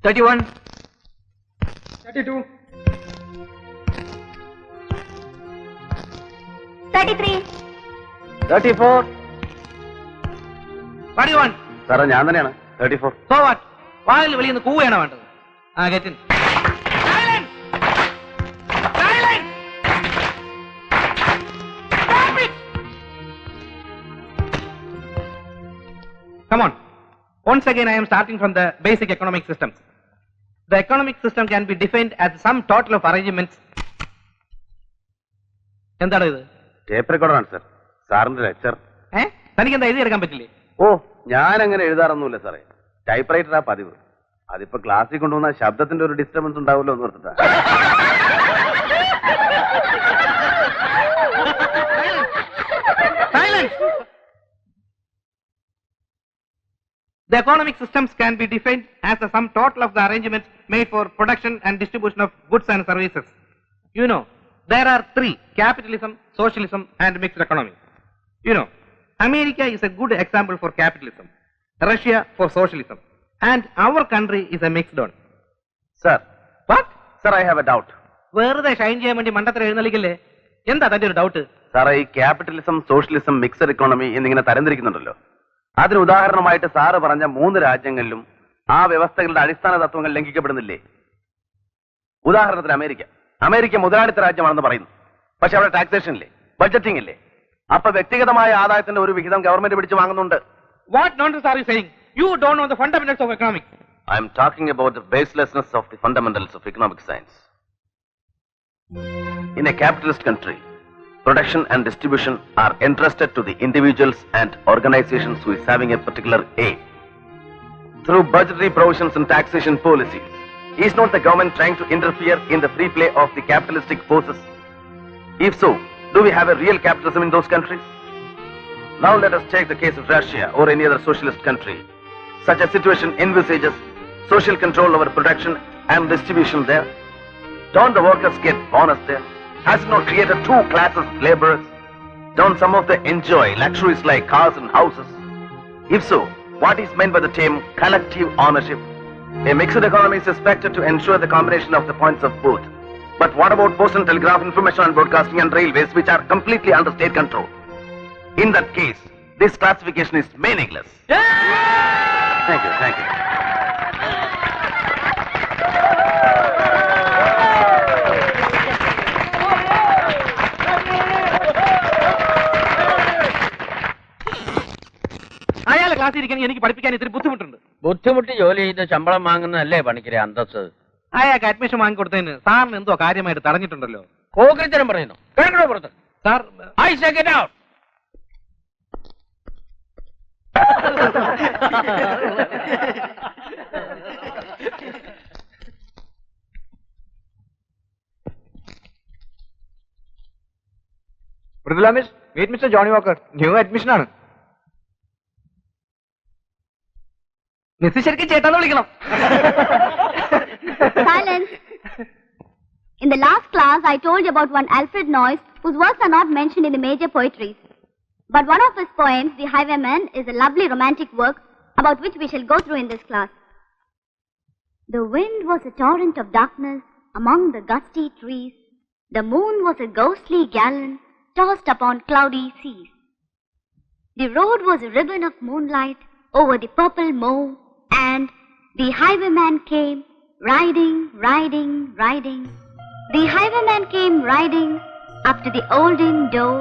31, 32, 33. 34. What do you want? സാറേ ഞാൻ തന്നെയാണ് 34. So what? വാതിൽ വെളിയിൽ നിന്ന് കൂവയാണോ വേണ്ടത്? Get in. Silence! Silence! Stop it! Come on. Once again, I am starting from the basic economic systems. The economic system can be defined as some total of arrangements. എന്താണ് ഇത്? Tape റെക്കോർഡറാണ് sir. സാറിന്റെ lecture. തനിക്ക് എന്താ എഴുതിയെടുക്കാൻ പറ്റില്ലേ? ഓ ഞാൻ അങ്ങനെ എഴുതാറൊന്നുമില്ല സാറേ. ടൈപ്പ് റൈറ്ററാ പതിവ്. അതിപ്പോ ക്ലാസ്സിൽ കൊണ്ടുവന്ന ശബ്ദത്തിന്റെ ഒരു ഡിസ്റ്റർബൻസ് ഉണ്ടാവുമല്ലോ എന്ന് ഓർത്തിട്ടാ. The economic systems can be defined as the sum total of the arrangements made for production and distribution of goods and services. You know, there are three: capitalism, socialism, and mixed economy. You know, America is a good example for capitalism, Russia for socialism, and our country is a mixed one. Sir, What? sir, I have a doubt. വെറുതെ ഷൈൻ ചെയ്യാൻ വേണ്ടി മണ്ടത്തരം എഴുന്നള്ളിക്കല്ലേ? എന്താ തന്റെ ഒരു doubt? സാറേ ഈ capitalism, socialism, mixed economy എന്നിങ്ങനെ തരംതിരിക്കുന്നുണ്ടല്ലോ. അതിന് ഉദാഹരണമായിട്ട് സാറ് പറഞ്ഞ 3 രാജ്യങ്ങളിലും ആ വ്യവസ്ഥകളുടെ അടിസ്ഥാന തത്വങ്ങൾ ലംഘിക്കപ്പെടുന്നില്ലേ? ഉദാഹരണത്തിന് അമേരിക്ക മുതലാളിത്ത രാജ്യമാണെന്ന് പറയുന്നു. പക്ഷെ അവിടെ ടാക്സേഷൻ ഇല്ലേ, ബഡ്ജറ്റിംഗ് ഇല്ലേ? അപ്പൊ വ്യക്തിഗതമായ ആദായത്തിന്റെ ഒരു വിഹിതം ഗവൺമെന്റ് പിടിച്ചു വാങ്ങുന്നുണ്ട്. What nonsense are you saying? You don't know the fundamentals of economics. I am talking about the baselessness of the fundamentals of economic science. In a capitalist country, production and distribution are entrusted to the individuals and organizations who is having a particular aim. Through budgetary provisions and taxation policies, is not the government trying to interfere in the free play of the capitalistic forces? If so, do we have a real capitalism in those countries? Now let us take the case of Russia or any other socialist country. Such a situation envisages social control over production and distribution there. Don't the workers get bonus there? Has it not created 2 classes of laborers? Don't some of them enjoy luxuries like cars and houses? If so, what is meant by the term collective ownership? A mixed economy is expected to ensure the combination of the points of both. But what about post and telegraph, information and broadcasting and railways, which are completely under state control? In that case, this classification is meaningless. Thank you, thank you. അയാളെ ക്ലാസ്സിൽ ഇരിക്കാൻ എനിക്ക് പഠിപ്പിക്കാൻ ഇത്തിരി ബുദ്ധിമുട്ടുണ്ട്. ബുദ്ധിമുട്ടി ജോലി ചെയ്ത് ശമ്പളം വാങ്ങുന്നതല്ലേ പണിക്കരെ അന്തസ്? അയാൾക്ക് അഡ്മിഷൻ വാങ്ങിക്കൊടുത്തതിന് സാറിന് എന്തോ കാര്യമായിട്ട് തടഞ്ഞിട്ടുണ്ടല്ലോ. പോകരിത്തരം പറയുന്നു. കേൾക്കണോ പുറത്ത്? Sir I say get out. Mridula miss, meet mister Johnny Walker. New admission ആണ്. മിസ് ശരിക്കും ചേട്ടാന്ന് വിളിക്കണം. Silence. In the last class, I told you about one Alfred Noyes, whose works are not mentioned in the major poetries. But one of his poems, The Highwayman, is a lovely romantic work about which we shall go through in this class. The wind was a torrent of darkness among the gusty trees. The moon was a ghostly gallon tossed upon cloudy seas. The road was a ribbon of moonlight over the purple moor, and the highwayman came riding, riding, riding. The highwayman came riding up to the olden door.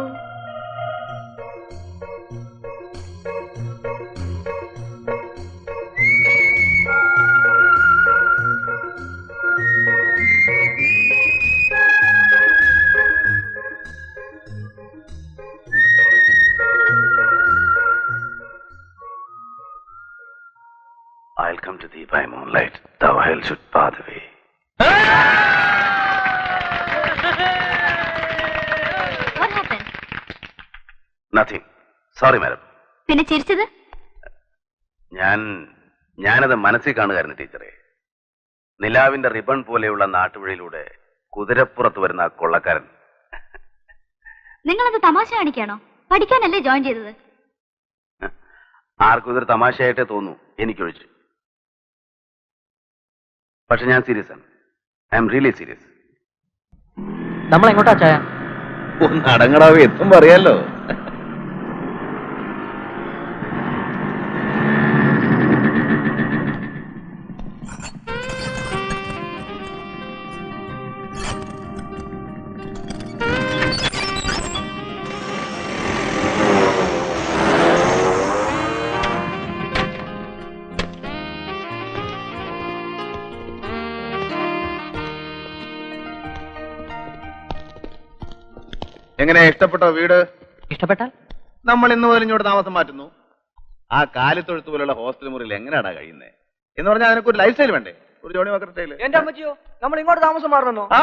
I'll come to thee by moonlight, thou hell should bar the way. What happened? Nothing. Sorry, madam. പിന്നെ ചിരിച്ചത്? ഞാനത് മനസ്സിൽ കാണുകയായിരുന്നു ടീച്ചറെ. നിലാവിന്റെ ribbon പോലെയുള്ള നാട്ടുവഴിയിലൂടെ കുതിരപ്പുറത്ത് വരുന്ന ആ കൊള്ളക്കാരൻ. നിങ്ങളത് തമാശ കാണിക്കാണോ? പഠിക്കാനല്ലേ ജോയിൻ ചെയ്തത്? ആർക്കും ഇതൊരു തമാശയായിട്ടേ തോന്നൂ, എനിക്കൊഴിച്ച്. പക്ഷെ ഞാൻ സീരിയസ് ആണ്. I am really serious. നമ്മൾ എങ്ങോട്ടാ ചായ? ഒന്ന് അടങ്ങടാവേ, എത്തുമ്പോ അറിയാലോ. എങ്ങനെ ഇഷ്ടപ്പെട്ടോ വീട്? ഇഷ്ടപ്പെട്ടാൽ നമ്മൾ ഇന്ന് മുതൽ ഇങ്ങോട്ട് താമസം മാറ്റുന്നു. ആ കാലിത്തൊഴുത്ത് പോലുള്ള ഹോസ്റ്റൽ മുറിയിൽ എങ്ങനെയാടാ കഴിയുന്നത് എന്ന് പറഞ്ഞാൽ അതിനൊക്കെ ഒരു ലൈഫ് സ്റ്റൈൽ വേണ്ടേ? ഒരു ജോണി വാക്കർ സ്റ്റൈല്. എന്റെ അമ്മച്ചിയോ നമ്മൾ ഇങ്ങോട്ട് താമസം മാറണമെന്നോ? ആ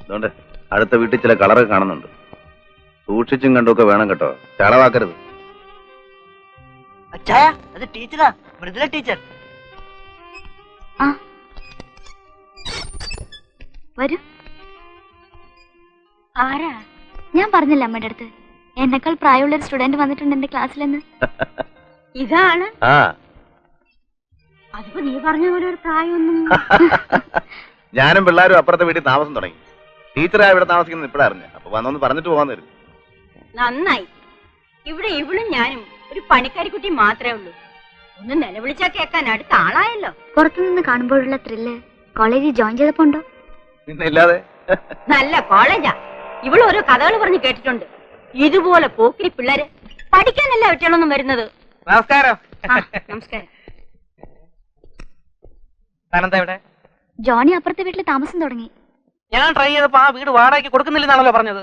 അതുകൊണ്ട് അടുത്ത വീട്ടിൽ ചില കളറൊക്കെ കാണുന്നുണ്ട്. സൂക്ഷിച്ചും കണ്ടുമൊക്കെ വേണം കേട്ടോ, ചളവാക്കരുത്. അച്ചായ അത് ടീച്ചറാ, മൃദുല ടീച്ചർ. ആ വരൂ. ആരാ? ഞാൻ പറഞ്ഞില്ല അമ്മയുടെ അടുത്ത് എന്നെക്കാൾ പ്രായമുള്ള ഒരു സ്റ്റുഡന്റ് വന്നിട്ടുണ്ട് എന്റെ ക്ലാസ്സിലെന്ന്. ഇതാണ്. ആ അതിപ്പോ നീ പറഞ്ഞ പോലെ ഒരു പ്രായമൊന്നും. ഞാനും പിള്ളേരും അപ്പുറത്തെ വീട്ടിൽ താമസം തുടങ്ങി. ടീച്ചറാ ഇവിടെ താമസിക്കുന്നത് ഇപ്പഴറിഞ്ഞ. അപ്പൊ വന്നൊന്ന് പറഞ്ഞിട്ട് പോകാന്ന് വരും. നന്നായി. ഇവിടെ ഇവളും ഞാനും ഒരു പണിക്കാരിക്കുട്ടി മാത്രമേ ഉള്ളൂ. ഒന്ന് നിലവിളിച്ചാ കേൾക്കാൻ അടുത്ത ആളായല്ലോ. പുറത്തുനിന്ന് കാണുമ്പോഴുള്ള ത്രില്ല് കോളേജിൽ ജോയിൻ ചെയ്തപ്പോ ഉണ്ടോ? പിന്നെ ഇല്ലാതെ. നല്ല കോളേജാ. ഇവള് ഓരോ കഥകൾ പറഞ്ഞ് കേട്ടിട്ടുണ്ട്. ഇതുപോലെ പോക്കിരി പിള്ളേര് പഠിക്കാനല്ല ഒറ്റയാളൊന്നും വരുന്നത്. നമസ്കാരം. ആ, നമസ്കാരം. താനെന്താ ഇവിടെ? ജോണി അപ്പുറത്തെ വീട്ടിൽ താമസം തുടങ്ങി. ഞാൻ ട്രൈ ചെയ്തപ്പോ ആ വീട് വാടകയ്ക്ക് കൊടുക്കുന്നില്ലെന്നാണല്ലോ പറഞ്ഞത്.